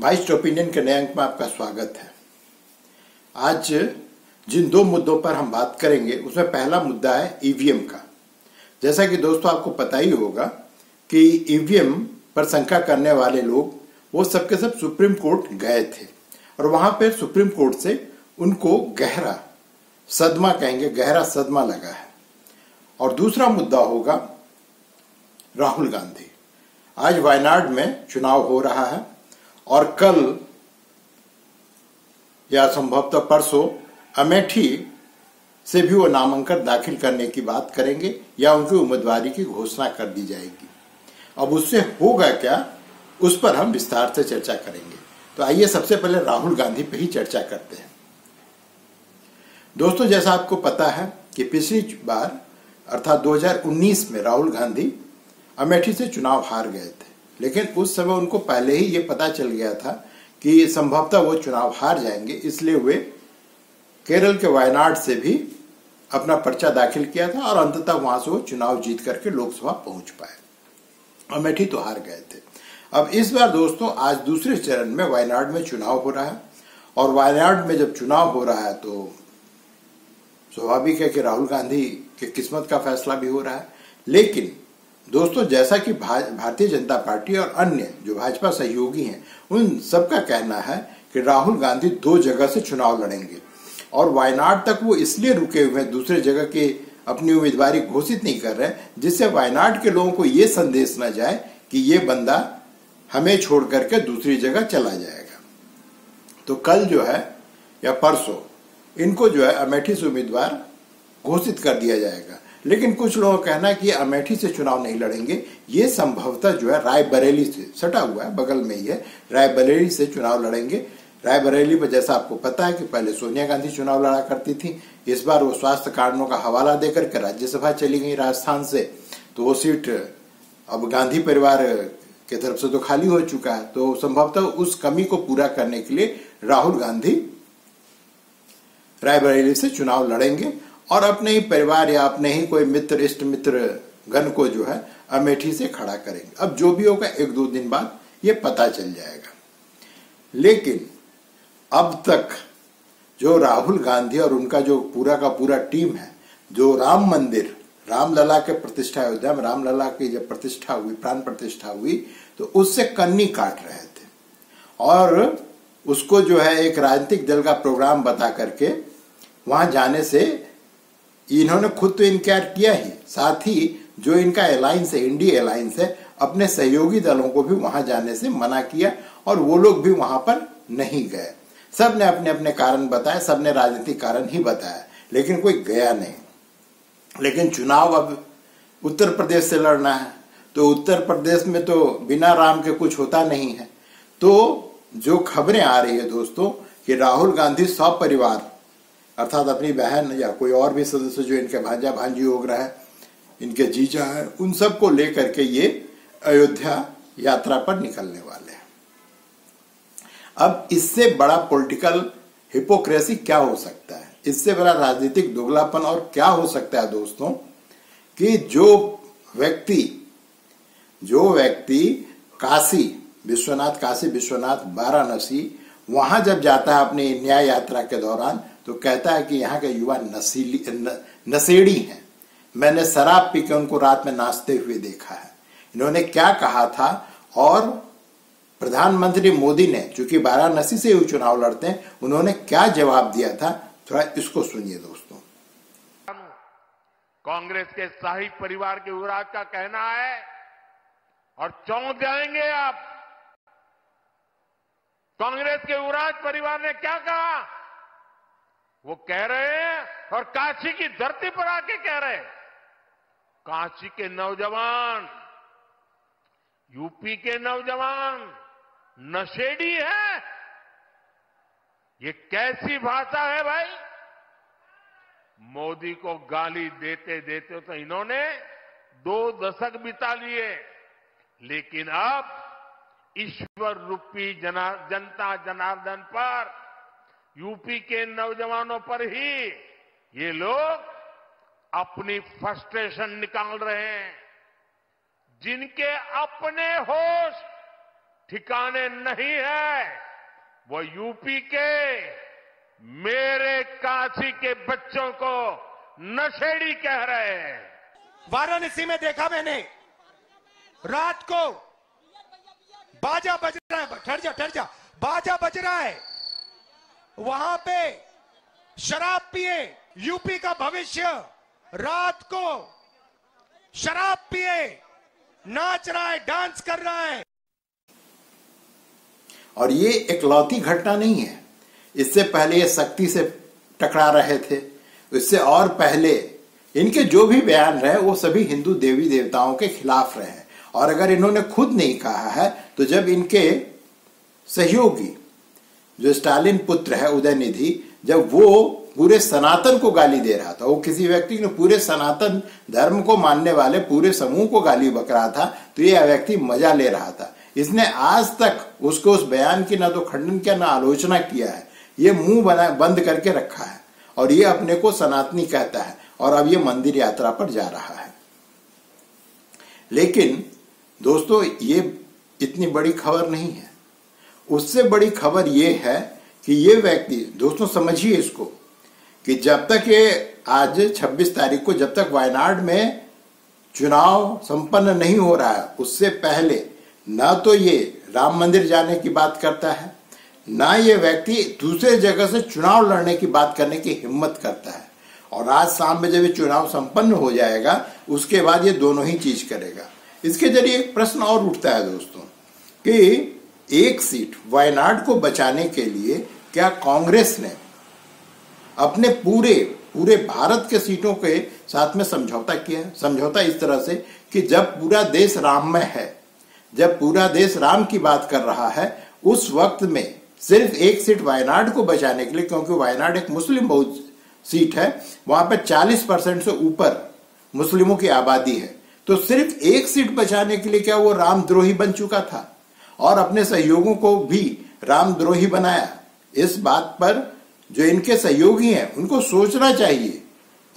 बाइस्ट opinion के नए अंक में आपका स्वागत है। आज जिन दो मुद्दों पर हम बात करेंगे उसमें पहला मुद्दा है ईवीएम का। जैसा कि दोस्तों आपको पता ही होगा कि ईवीएम पर शंका करने वाले लोग वो सबके सब सुप्रीम कोर्ट गए थे और वहां पर सुप्रीम कोर्ट से उनको गहरा सदमा कहेंगे, गहरा सदमा लगा है। और दूसरा मुद्दा होगा राहुल गांधी। आज वायनाड में चुनाव हो रहा है और कल या संभवतः परसों अमेठी से भी वो नामांकन दाखिल करने की बात करेंगे या उनकी उम्मीदवारी की घोषणा कर दी जाएगी। अब उससे होगा क्या, उस पर हम विस्तार से चर्चा करेंगे। तो आइए सबसे पहले राहुल गांधी पे ही चर्चा करते हैं। दोस्तों, जैसा आपको पता है कि पिछली बार अर्थात 2019 में राहुल गांधी अमेठी से चुनाव हार गए थे, लेकिन उस समय उनको पहले ही ये पता चल गया था कि संभवतः वो चुनाव हार जाएंगे, इसलिए वे केरल के वायनाड से भी अपना पर्चा दाखिल किया था और अंततः वहां से वो चुनाव जीत करके लोकसभा पहुंच पाए। अमेठी तो हार गए थे। अब इस बार दोस्तों आज दूसरे चरण में वायनाड में चुनाव हो रहा है और वायनाड में जब चुनाव हो रहा है तो स्वाभाविक है कि राहुल गांधी की किस्मत का फैसला भी हो रहा है। लेकिन दोस्तों, जैसा कि भारतीय जनता पार्टी और अन्य जो भाजपा सहयोगी हैं उन सबका कहना है कि राहुल गांधी दो जगह से चुनाव लड़ेंगे और वायनाड तक वो इसलिए रुके हुए हैं, दूसरे जगह की अपनी उम्मीदवारी घोषित नहीं कर रहे हैं, जिससे वायनाड के लोगों को ये संदेश न जाए कि ये बंदा हमें छोड़ करके दूसरी जगह चला जाएगा। तो कल जो है या परसों इनको जो है अमेठी से उम्मीदवार घोषित कर दिया जाएगा। लेकिन कुछ लोगों का कहना है कि अमेठी से चुनाव नहीं लड़ेंगे, ये संभवतः जो है रायबरेली से सटा हुआ है, बगल में ही है, रायबरेली से चुनाव लड़ेंगे। रायबरेली पर जैसा आपको पता है कि पहले सोनिया गांधी चुनाव लड़ा करती थी, इस बार वो स्वास्थ्य कारणों का हवाला देकर के राज्यसभा चली गई राजस्थान से, तो वो सीट अब गांधी परिवार की तरफ से तो खाली हो चुका है। तो संभवतः उस कमी को पूरा करने के लिए राहुल गांधी रायबरेली से चुनाव लड़ेंगे और अपने ही परिवार या अपने ही कोई मित्र इष्ट मित्र गण को जो है अमेठी से खड़ा करेंगे। अब जो भी होगा एक दो दिन बाद ये पता चल जाएगा। लेकिन अब तक जो राहुल गांधी और उनका जो पूरा का पूरा टीम है, जो राम मंदिर रामलला के प्रतिष्ठा अयोध्या में रामलला की जब प्रतिष्ठा हुई, प्राण प्रतिष्ठा हुई, तो उससे कन्नी काट रहे थे और उसको जो है एक राजनीतिक दल का प्रोग्राम बता करके वहां जाने से इन्होंने खुद तो इनकार किया ही, साथ ही जो इनका अलायंस है, इंडिया अलायंस है, अपने सहयोगी दलों को भी वहां जाने से मना किया और वो लोग भी वहां पर नहीं गए। सब ने अपने अपने कारण बताए, सब ने राजनीतिक कारण ही बताया, लेकिन कोई गया नहीं। लेकिन चुनाव अब उत्तर प्रदेश से लड़ना है, तो उत्तर प्रदेश में तो बिना राम के कुछ होता नहीं है। तो जो खबरें आ रही है दोस्तों कि राहुल गांधी सपरिवार अर्थात अपनी बहन या कोई और भी सदस्य जो इनके भांजा भांजी हो रहा है, इनके जीजा है, उन सबको लेकर के ये अयोध्या यात्रा पर निकलने वाले हैं। अब इससे बड़ा पॉलिटिकल हिपोक्रेसी क्या हो सकता है, इससे बड़ा राजनीतिक दोगलापन और क्या हो सकता है दोस्तों, कि जो व्यक्ति काशी विश्वनाथ वाराणसी वहां जब जाता है अपनी न्याय यात्रा के दौरान, तो कहता है कि यहाँ के युवा नशेड़ी हैं। मैंने शराब पी के उनको रात में नाचते हुए देखा है। इन्होंने क्या कहा था और प्रधानमंत्री मोदी ने, चूंकि वाराणसी से ही चुनाव लड़ते हैं, उन्होंने क्या जवाब दिया था, थोड़ा इसको सुनिए दोस्तों। कांग्रेस के शाही परिवार के युवराज का कहना है और चौंक जाएंगे आप। कांग्रेस के युवराज परिवार ने क्या कहा, वो कह रहे हैं और काशी की धरती पर आके कह रहे हैं, काशी के नौजवान, यूपी के नौजवान नशेड़ी है। ये कैसी भाषा है भाई। मोदी को गाली देते देते तो इन्होंने 2 दशक बिता लिए, लेकिन अब ईश्वर रूपी जनता जनार्दन पर, यूपी के नौजवानों पर ही ये लोग अपनी फ्रस्ट्रेशन निकाल रहे हैं। जिनके अपने होश ठिकाने नहीं है। वो यूपी के मेरे काशी के बच्चों को नशेड़ी कह रहे हैं। वाराणसी में देखा मैंने, रात को बाजा बज रहा है, ठहर जा, बाजा बज रहा है, वहां पे शराब पिए, यूपी का भविष्य रात को शराब पिए नाच रहा है, डांस कर रहा है। और ये इकलौती घटना नहीं है, इससे पहले ये शक्ति से टकरा रहे थे, इससे और पहले इनके जो भी बयान रहे वो सभी हिंदू देवी देवताओं के खिलाफ रहे। और अगर इन्होंने खुद नहीं कहा है तो जब इनके सहयोगी जो स्टालिन पुत्र है उदयनिधि, जब वो पूरे सनातन को गाली दे रहा था, वो किसी व्यक्ति ने पूरे सनातन धर्म को मानने वाले पूरे समूह को गाली बक रहा था, तो ये व्यक्ति मजा ले रहा था। इसने आज तक उसको उस बयान की ना तो खंडन किया ना आलोचना किया है, ये मुंह बंद करके रखा है और ये अपने को सनातनी कहता है और अब ये मंदिर यात्रा पर जा रहा है। लेकिन दोस्तों ये इतनी बड़ी खबर नहीं है, उससे बड़ी खबर ये है कि ये व्यक्ति, दोस्तों समझिए इसको, कि जब तक ये आज 26 तारीख को जब तक वायनाड में चुनाव संपन्न नहीं हो रहा है, उससे पहले ना तो ये राम मंदिर जाने की बात करता है, ना ये व्यक्ति दूसरे जगह से चुनाव लड़ने की बात करने की हिम्मत करता है। और आज शाम में जब ये चुनाव संपन्न हो जाएगा उसके बाद ये दोनों ही चीज करेगा। इसके जरिए एक प्रश्न और उठता है दोस्तों कि एक सीट वायनाड को बचाने के लिए क्या कांग्रेस ने अपने पूरे भारत के सीटों के साथ में समझौता किया है? समझौता इस तरह से कि जब पूरा देश राममय है, जब पूरा देश राम की बात कर रहा है, उस वक्त में सिर्फ एक सीट वायनाड को बचाने के लिए, क्योंकि वायनाड एक मुस्लिम बहु सीट है, वहां पर 40% से ऊपर मुस्लिमों की आबादी है, तो सिर्फ एक सीट बचाने के लिए क्या वो रामद्रोही बन चुका था और अपने सहयोगियों को भी रामद्रोही बनाया। इस बात पर जो इनके सहयोगी हैं उनको सोचना चाहिए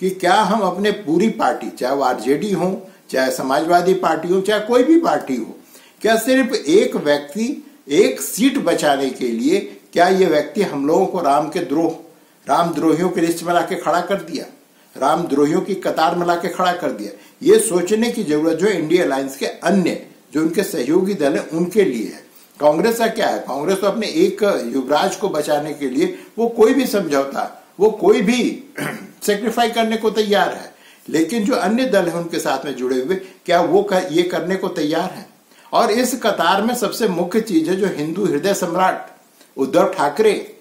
कि क्या हम अपने पूरी पार्टी, चाहे वो आरजेडी हो, चाहे समाजवादी पार्टी हो, चाहे कोई भी पार्टी हो, क्या सिर्फ एक व्यक्ति एक सीट बचाने के लिए क्या ये व्यक्ति हम लोगों को रामद्रोहियों की लिस्ट में लाके खड़ा कर दिया, रामद्रोहियों की कतार में लाके खड़ा कर दिया? ये सोचने की जरूरत जो इंडिया अलायंस के अन्य जो उनके सहयोगी दल है उनके लिए है। कांग्रेस का क्या है? कांग्रेस तो अपने एक युवराज को बचाने के लिए वो कोई भी समझौता, वो कोई भी सेक्रीफाई करने को तैयार है, लेकिन जो अन्य दल है उनके साथ में जुड़े हुए क्या वो ये करने को तैयार है? और इस कतार में सबसे मुख्य चीज है जो हिंदू हृदय सम्राट उद्धव ठाकरे,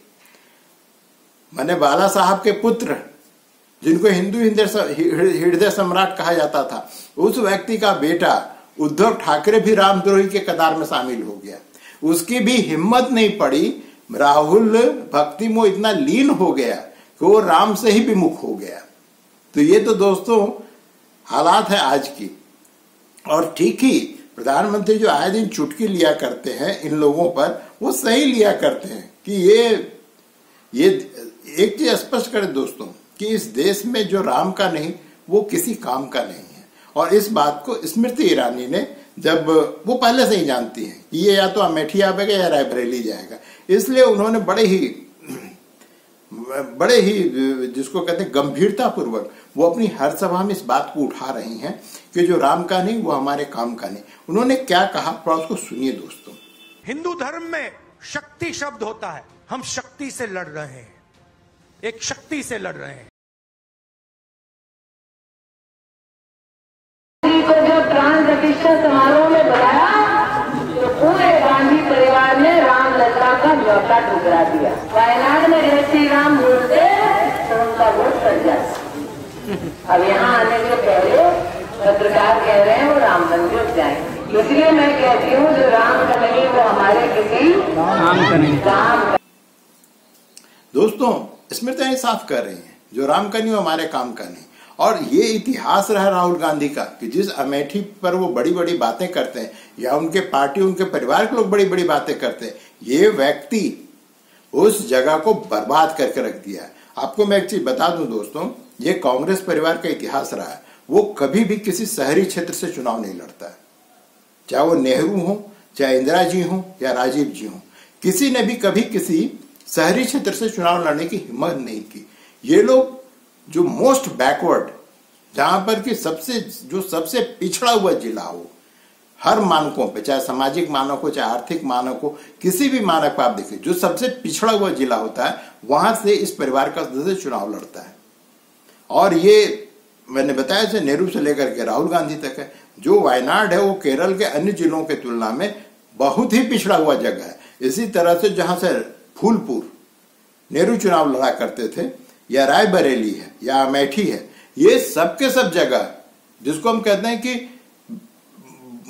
माने बाला साहब के पुत्र, जिनको हिंदू हृदय सम्राट कहा जाता था, उस व्यक्ति का बेटा उद्धव ठाकरे भी रामद्रोही के कतार में शामिल हो गया। उसकी भी हिम्मत नहीं पड़ी, राहुल भक्ति में इतना लीन हो गया कि वो राम से ही विमुख हो गया। तो ये तो दोस्तों हालात है आज की। और ठीक ही प्रधानमंत्री जो आए दिन चुटकी लिया करते हैं इन लोगों पर, वो सही लिया करते हैं कि ये एक चीज स्पष्ट करें दोस्तों कि इस देश में जो राम का नहीं वो किसी काम का नहीं है। और इस बात को स्मृति ईरानी ने, जब वो पहले से ही जानती है कि ये या तो अमेठी आएगा या रायबरेली जाएगा, इसलिए उन्होंने बड़े ही जिसको कहते हैं गंभीरता पूर्वक वो अपनी हर सभा में इस बात को उठा रही हैं कि जो राम का नहीं वो हमारे काम का नहीं। उन्होंने क्या कहा थोड़ा उसको सुनिए दोस्तों। हिंदू धर्म में शक्ति शब्द होता है, हम शक्ति से लड़ रहे हैं, एक शक्ति से लड़ रहे हैं। को जब प्राण प्रतिष्ठा समारोह में बुलाया तो पूरे गांधी परिवार ने रामलला का न्योता ठुकरा दिया। वायनाड में जय श्री राम बोलते तो उनका वोट पड़ जाता। अब यहाँ आने से पहले पत्रकार कह रहे हैं वो राम मंदिर जाएंगे, इसलिए मैं कहती हूँ जो राम का नहीं वो हमारे किसी काम का नहीं। दोस्तों स्मृति साफ कर रही है, जो राम का नहीं वो हमारे काम का नहीं। और ये इतिहास रहा राहुल गांधी का कि जिस अमेठी पर वो बड़ी बड़ी बातें करते हैं या उनके पार्टी उनके परिवार के लोग बड़ी बड़ी बातें करते हैं, ये व्यक्ति उस जगह को बर्बाद करके रख दिया है। आपको मैं एक चीज बता दूं दोस्तों, ये कांग्रेस परिवार का इतिहास रहा है, वो कभी भी किसी शहरी क्षेत्र से चुनाव नहीं लड़ता है, चाहे वो नेहरू हो, चाहे इंदिरा जी हों या राजीव जी हों, किसी ने भी कभी किसी शहरी क्षेत्र से चुनाव लड़ने की हिम्मत नहीं की। ये लोग जो मोस्ट बैकवर्ड, जहां पर कि सबसे पिछड़ा हुआ जिला हो, हर मानकों पे, चाहे सामाजिक मानक हो चाहे आर्थिक मानक हो, किसी भी मानक पर आप देखिए, जो सबसे पिछड़ा हुआ जिला होता है वहां से इस परिवार का सदस्य चुनाव लड़ता है। और ये मैंने बताया से नेहरू से लेकर के राहुल गांधी तक है। जो वायनाड है वो केरल के अन्य जिलों के तुलना में बहुत ही पिछड़ा हुआ जगह है। इसी तरह से जहां से फूलपुर नेहरू चुनाव लड़ा करते थे, या रायबरेली है या अमेठी है, ये सब के सब जगह जिसको हम कहते हैं कि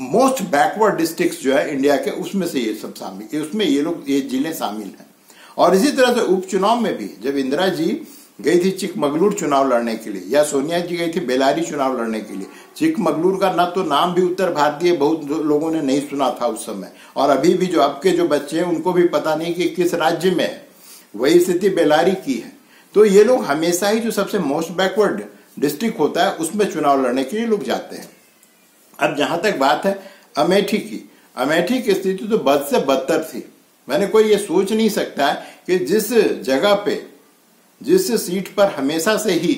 मोस्ट बैकवर्ड डिस्ट्रिक्ट्स जो है इंडिया के, उसमें से ये सब शामिल, उसमें ये जिले शामिल हैं। और इसी तरह से उपचुनाव में भी जब इंदिरा जी गई थी चिकमगलूर चुनाव लड़ने के लिए, या सोनिया जी गई थी बेलारी चुनाव लड़ने के लिए, चिकमगलूर का ना तो नाम भी उत्तर भारतीय बहुत लोगों ने नहीं सुना था उस समय, और अभी भी जो अब के जो बच्चे हैं उनको भी पता नहीं कि किस राज्य में है। वही स्थिति बेलारी की है। तो ये लोग हमेशा ही जो सबसे मोस्ट बैकवर्ड डिस्ट्रिक्ट होता है उसमें चुनाव लड़ने के लिए लोग जाते हैं। अब जहां तक बात है अमेठी की, अमेठी की स्थिति तो बद से बदतर थी। मैंने कोई ये सोच नहीं सकता है कि जिस जगह पे, जिस सीट पर हमेशा से ही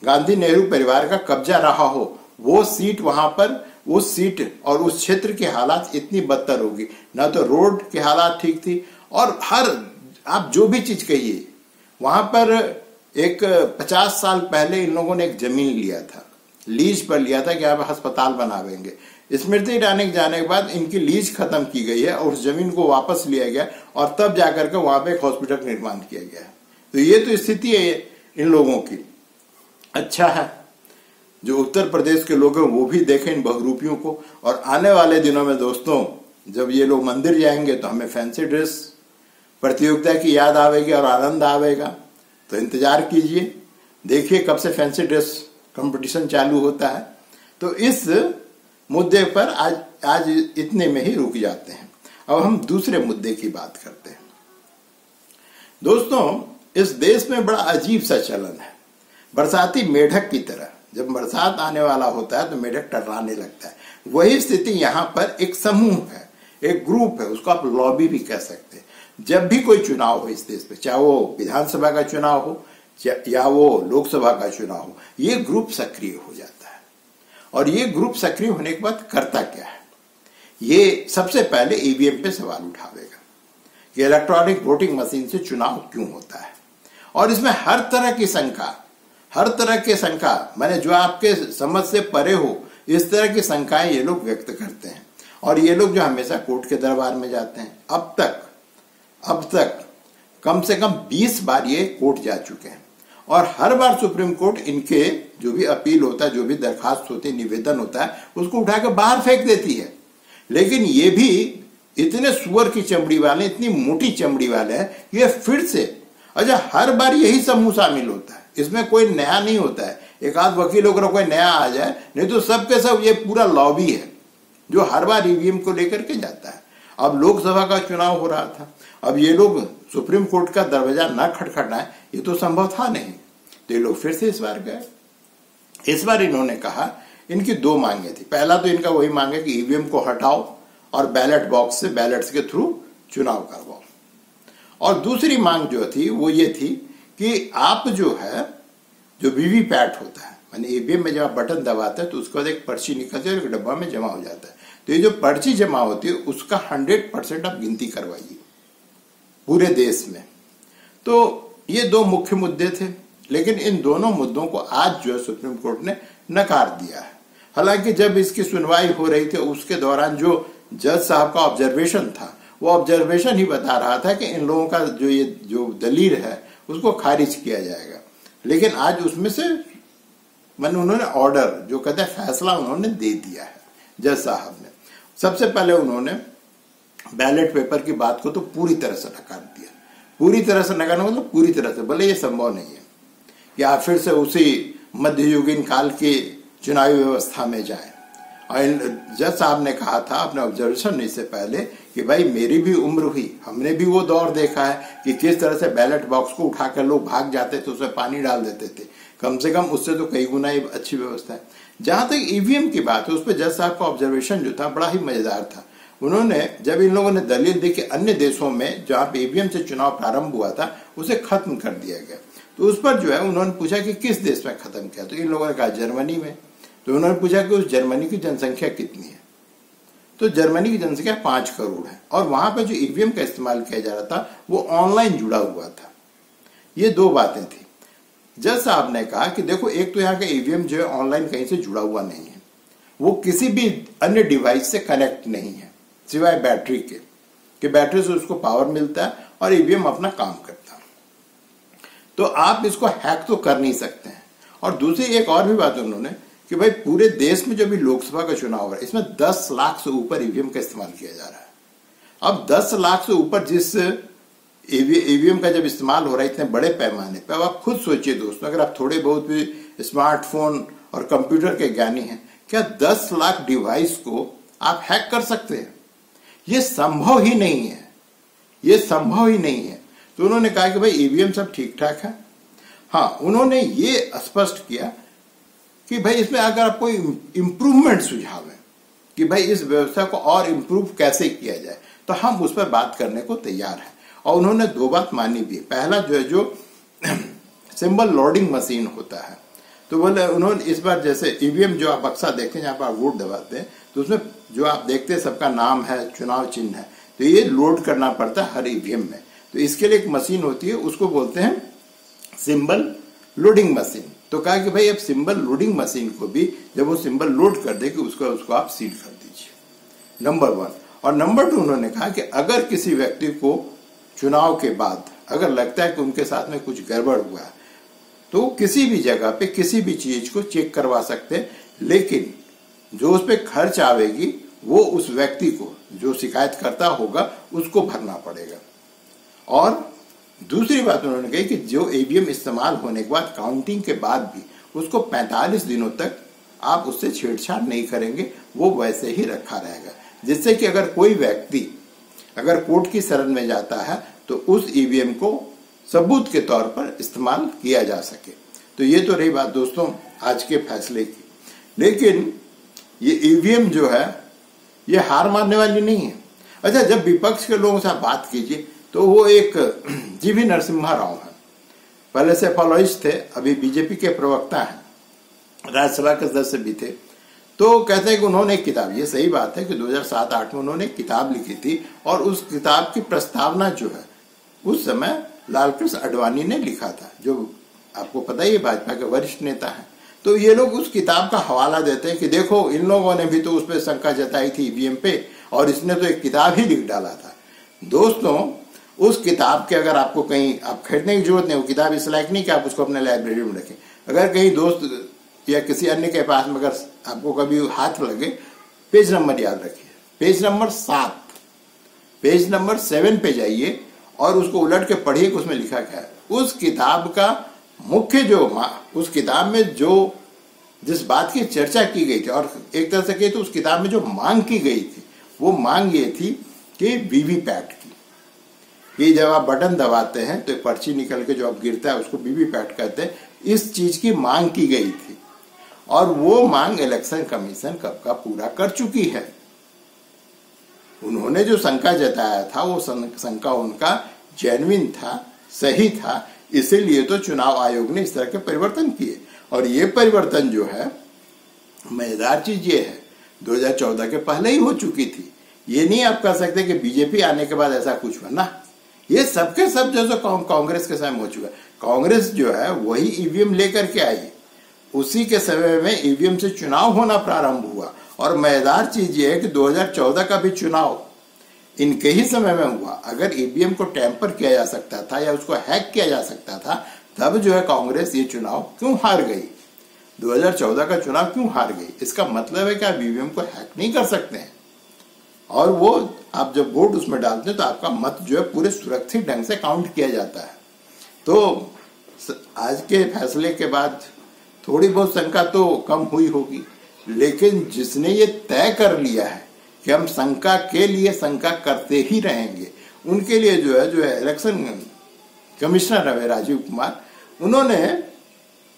गांधी नेहरू परिवार का कब्जा रहा हो, वो सीट, वहां पर उस सीट और उस क्षेत्र के हालात इतनी बदतर होगी। ना तो रोड के हालात ठीक थी, और हर आप जो भी चीज कहिए, वहां पर एक 50 साल पहले इन लोगों ने एक जमीन लिया था, लीज पर लिया था कि आप अस्पताल बनावेंगे। स्मृति ईरानी के जाने के बाद इनकी लीज खत्म की गई है और उस जमीन को वापस लिया गया, और तब जाकर के वहां पे एक हॉस्पिटल निर्माण किया गया है। तो ये तो स्थिति है इन लोगों की। अच्छा है जो उत्तर प्रदेश के लोग हैं वो भी देखें इन बहुरूपियों को। और आने वाले दिनों में दोस्तों, जब ये लोग मंदिर जाएंगे तो हमें फैंसी ड्रेस प्रतियोगिता की याद आवेगी और आनंद आवेगा। तो इंतजार कीजिए, देखिए कब से फैंसी ड्रेस कंपटीशन चालू होता है। तो इस मुद्दे पर आज इतने में ही रुक जाते हैं। अब हम दूसरे मुद्दे की बात करते हैं। दोस्तों, इस देश में बड़ा अजीब सा चलन है, बरसाती मेढक की तरह। जब बरसात आने वाला होता है तो मेढक टर्राने लगता है। वही स्थिति यहाँ पर एक समूह है, एक ग्रुप है, उसको आप लॉबी भी कह सकते हैं। जब भी कोई चुनाव हो इस देश पे, चाहे वो विधानसभा का चुनाव हो या वो लोकसभा का चुनाव हो, ये ग्रुप सक्रिय हो जाता है। और ये ग्रुप सक्रिय होने के बाद करता क्या है, ये सबसे पहले ईवीएम पे सवाल उठावेगा कि इलेक्ट्रॉनिक वोटिंग मशीन से चुनाव क्यों होता है। और इसमें हर तरह की शंका, मैंने जो आपके समझ से परे हो, इस तरह की शंकाएं ये लोग व्यक्त करते हैं। और ये लोग जो हमेशा कोर्ट के दरबार में जाते हैं, अब तक कम से कम 20 बार ये कोर्ट जा चुके हैं। और हर बार सुप्रीम कोर्ट इनके जो भी अपील होता है, जो भी दरखास्त होती है, निवेदन होता है, उसको उठाकर बाहर फेंक देती है। लेकिन ये भी इतने सुअर की चमड़ी वाले, इतनी मोटी चमड़ी वाले हैं, ये फिर से, अच्छा हर बार यही समूह शामिल होता है, इसमें कोई नया नहीं होता है। एक आध वकीलों का कोई नया आ जाए, नहीं तो सबके सब ये पूरा लॉबी है जो हर बार ईवीएम को लेकर के जाता है। अब लोकसभा का चुनाव हो रहा था, अब ये लोग सुप्रीम कोर्ट का दरवाजा न खटखटाएं, ये तो संभव था नहीं। तो ये लोग फिर से इस बार गए। इस बार इन्होंने कहा, इनकी 2 मांगे थी। पहला तो इनका वही मांग है कि ईवीएम को हटाओ और बैलेट बॉक्स से, बैलेट्स के थ्रू चुनाव करवाओ। और दूसरी मांग जो थी वो ये थी कि आप जो है, जो वीवीपैट होता है, माने ईवीएम में जब आप बटन दबाते हैं तो उसके बाद एक पर्ची निकलती है और एक डब्बा में जमा हो जाता है। तो ये जो पर्ची जमा होती है उसका 100% आप गिनती करवाइए पूरे देश में। तो ये 2 मुख्य मुद्दे थे, लेकिन इन दोनों मुद्दों को आज जो है सुप्रीम कोर्ट ने नकार दिया है। हालांकि जब इसकी सुनवाई हो रही थी उसके दौरान जो जज साहब का ऑब्जर्वेशन था, वो ऑब्जर्वेशन ही बता रहा था कि इन लोगों का जो दलील है उसको खारिज किया जाएगा। लेकिन आज उसमें से उन्होंने ऑर्डर, जो कहते हैं फैसला, उन्होंने दे दिया है जज साहब ने। सबसे पहले उन्होंने बैलेट पेपर की बात को तो पूरी तरह से नकार दिया। पूरी तरह से नकारना मतलब पूरी तरह से, भले ये संभव नहीं है कि आप फिर से उसी मध्ययुगीन काल की चुनावी व्यवस्था में जाएं। और जज साहब ने कहा था अपने ऑब्जर्वेशन से पहले कि भाई मेरी भी उम्र हुई, हमने भी वो दौर देखा है कि किस तरह से बैलेट बॉक्स को उठाकर लोग भाग जाते थे, उसमें पानी डाल देते थे। कम से कम उससे तो कई गुना ये अच्छी व्यवस्था है। जहां तक ईवीएम की बात है, उस पर जज साहब का ऑब्जर्वेशन जो था बड़ा ही मजेदार था। उन्होंने जब इन लोगों ने दलील दी कि अन्य देशों में जहां पे ईवीएम से चुनाव प्रारंभ हुआ था उसे खत्म कर दिया गया, तो उस पर जो है उन्होंने पूछा कि किस देश में खत्म किया, तो इन लोगों ने कहा जर्मनी में। तो उन्होंने पूछा कि उस जर्मनी की जनसंख्या कितनी है, तो जर्मनी की जनसंख्या 5 करोड़ है और वहां पर जो ईवीएम का इस्तेमाल किया जा रहा था वो ऑनलाइन जुड़ा हुआ था। ये दो बातें थी। जज साहब ने कहा कि देखो, एक तो यहाँ का ईवीएम जो है ऑनलाइन कहीं से जुड़ा हुआ नहीं है, वो किसी भी अन्य डिवाइस से कनेक्ट नहीं है सिवाय बैटरी के, कि बैटरी से उसको पावर मिलता है और ईवीएम अपना काम करता है, तो आप इसको हैक तो कर नहीं सकते हैं। और दूसरी एक और भी बात उन्होंने कि भाई पूरे देश में जो भी लोकसभा का चुनाव हो रहा है इसमें 10 लाख से ऊपर ईवीएम का इस्तेमाल किया जा रहा है। अब 10 लाख से ऊपर जिस ईवीएम का जब इस्तेमाल हो रहा है इतने बड़े पैमाने पर, अब आप खुद सोचिए दोस्तों, अगर आप थोड़े बहुत भी स्मार्टफोन और कंप्यूटर के ज्ञानी हैं, क्या 10 लाख डिवाइस को आप हैक कर सकते हैं? ये संभव ही नहीं है, ये संभव ही नहीं है। तो उन्होंने कहा कि भाई ईवीएम सब ठीक ठाक है। हाँ, उन्होंने ये स्पष्ट किया कि भाई इसमें अगर आपको इम्प्रूवमेंट सुझाव है कि भाई इस व्यवस्था को और इम्प्रूव कैसे किया जाए, तो हम उस पर बात करने को तैयार हैं। और उन्होंने दो बात मानी भी। पहला जो है, जो सिंबल लोडिंग मशीन होता है, तो बोले उन्होंने इस बार जैसे ईवीएम जो आप बक्सा देखते हैं जहां पर आप वोट दबाते हैं, तो उसमें जो आप देखते हैं सबका नाम है, चुनाव चिन्ह है, तो ये लोड करना पड़ता है हर ईवीएम में। तो इसके लिए एक मशीन होती है, उसको बोलते हैं सिंबल लोडिंग मशीन। तो कहा कि भाई अब सिंबल लोडिंग मशीन को भी जब वो सिंबल लोड कर दे कि उसको आप सील कर दीजिए, नंबर 1। और नंबर 2 उन्होंने कहा कि अगर किसी व्यक्ति को चुनाव के बाद अगर लगता है कि उनके साथ में कुछ गड़बड़ हुआ है, तो किसी भी जगह पे किसी भी चीज को चेक करवा सकते हैं, लेकिन जो उस पर खर्च आवेगी वो उस व्यक्ति को, जो शिकायत करता होगा, उसको भरना पड़ेगा। और दूसरी बात उन्होंने कही कि जो ईवीएम इस्तेमाल होने के बाद काउंटिंग के बाद भी उसको 45 दिनों तक आप उससे छेड़छाड़ नहीं करेंगे, वो वैसे ही रखा रहेगा, जिससे कि अगर कोई व्यक्ति अगर कोर्ट की शरण में जाता है तो उस ईवीएम को सबूत के तौर पर इस्तेमाल किया जा सके। तो ये तो रही बात दोस्तों आज के फैसले की। लेकिन ये ईवीएम जो है ये हार मानने वाली नहीं है। अच्छा, जब विपक्ष के लोगों से आप बात कीजिए तो वो एक जीवी नरसिम्हा राव है, पहले से फॉलोइस्ट थे, अभी बीजेपी के प्रवक्ता हैं, राज्यसभा के सदस्य भी थे। तो कहते हैं कि उन्होंने एक किताब, ये सही बात है कि 2007-8 में उन्होंने एक किताब लिखी थी और उस किताब की प्रस्तावना जो है उस समय लालकृष्ण आडवाणी ने लिखा था, जो आपको पता ही है भाजपा के वरिष्ठ नेता हैं। तो ये लोग उस किताब का हवाला देते हैं कि देखो इन लोगों ने भी तो उस पर शंका जताई थी ईवीएम पे और इसने तो एक किताब ही लिख डाला था। दोस्तों, उस किताब के अगर आपको कहीं आप खरीदने की जरूरत नहीं, वो किताब इस लायक नहीं कि आप उसको अपने लाइब्रेरी में रखें। अगर कहीं दोस्त या किसी अन्य के पास में अगर आपको कभी हाथ लगे, पेज नंबर याद रखिए, पेज नंबर 7, पेज नंबर 7 पे जाइए और उसको उलट के पढ़िए कि उसमें लिखा क्या है। उस किताब का मुख्य जो उस किताब में जो जिस बात की चर्चा की गई थी और एक तरह से कही तो उस किताब में जो मांग की गई थी, वो मांग ये थी कि वीवीपैट की, कि जब आप बटन दबाते हैं तो पर्ची निकल के जो आप गिरता है उसको वीवीपैट कहते हैं। इस चीज की मांग की गई थी और वो मांग इलेक्शन कमीशन कब का पूरा कर चुकी है। उन्होंने जो शंका जताया था वो शंका उनका जेन्युइन था, सही था, इसीलिए तो चुनाव आयोग ने इस तरह के परिवर्तन किए। और ये परिवर्तन जो है, मजेदार चीज ये है, 2014 के पहले ही हो चुकी थी। ये नहीं आप कह सकते कि बीजेपी आने के बाद ऐसा कुछ हुआ ना, ये सबके सब जो कांग्रेस के समय हो चुका है। कांग्रेस जो है वही ईवीएम लेकर के आई, उसी के समय में ईवीएम से चुनाव होना प्रारंभ हुआ। और मजेदार चीज ये है कि 2014 का भी चुनाव इनके ही समय में हुआ। अगर ईवीएम को टैंपर किया जा सकता था या उसको हैक किया जा सकता था, तब जो है कांग्रेस ये चुनाव क्यों हार गई, 2014 का चुनाव क्यों हार गई? इसका मतलब है कि आप ईवीएम को हैक नहीं कर सकते हैं और वो आप जब वोट उसमें डालते हैं तो आपका मत जो है पूरे सुरक्षित ढंग से काउंट किया जाता है। तो आज के फैसले के बाद थोड़ी बहुत शंका तो कम हुई होगी, लेकिन जिसने ये तय कर लिया है कि हम शंका के लिए शंका करते ही रहेंगे, उनके लिए जो है इलेक्शन कमिश्नर है राजीव कुमार, उन्होंने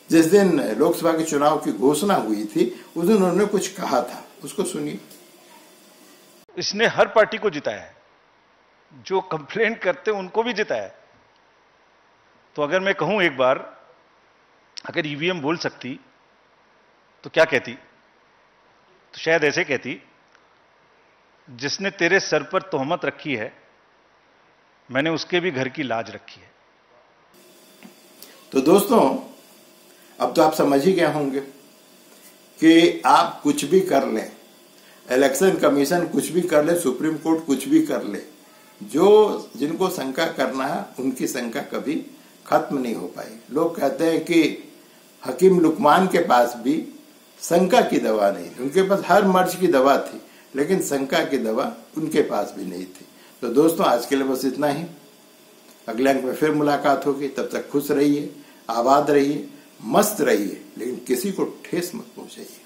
जिस दिन लोकसभा के चुनाव की घोषणा हुई थी उस दिन उन्होंने कुछ कहा था, उसको सुनिए। इसने हर पार्टी को जिताया है, जो कंप्लेंट करते हैं उनको भी जिताया है। तो अगर मैं कहूं एक बार, अगर ईवीएम बोल सकती तो क्या कहती? तो शायद ऐसे कहती, जिसने तेरे सर पर तोहमत रखी है, मैंने उसके भी घर की लाज रखी है। तो दोस्तों, अब तो आप समझ ही गए होंगे कि आप कुछ भी कर लें, इलेक्शन कमीशन कुछ भी कर ले, सुप्रीम कोर्ट कुछ भी कर ले, जो जिनको शंका करना है उनकी शंका कभी खत्म नहीं हो पाई। लोग कहते हैं कि हकीम लुकमान के पास भी शंका की दवा नहीं थी, उनके पास हर मर्ज की दवा थी, लेकिन शंका की दवा उनके पास भी नहीं थी। तो दोस्तों, आज के लिए बस इतना ही। अगले अंक में फिर मुलाकात होगी, तब तक खुश रहिए, आबाद रहिए, मस्त रहिए, लेकिन किसी को ठेस मत पहुंचाइए।